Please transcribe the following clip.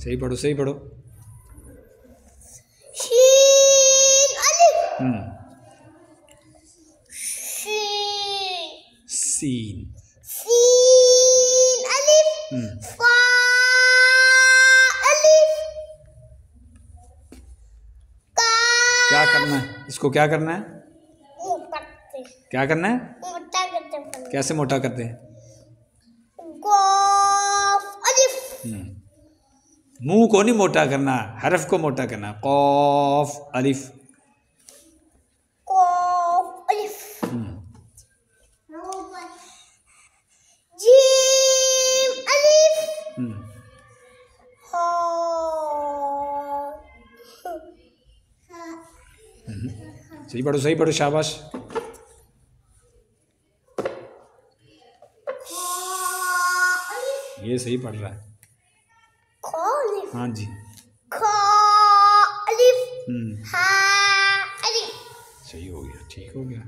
सही पढ़ो सही पढ़ो। शीन अलिफ। सीन। सीन अलिफ। फा अलिफ। क्या करना है इसको, क्या करना है, क्या करना है, मोटा करते हैं। कैसे मोटा करते हैं? कॉफ अलिफ। मुंह को नहीं मोटा करना, हरफ को मोटा करना। कॉफ अलिफ। कॉफ अलिफ। जीम अलिफ। हा। सही पढ़ो सही पढ़ो, शाबाश। ये सही पढ़ रहा है। हाँ जी। अलिफ। हा अलिफ। सही हो गया, ठीक हो गया।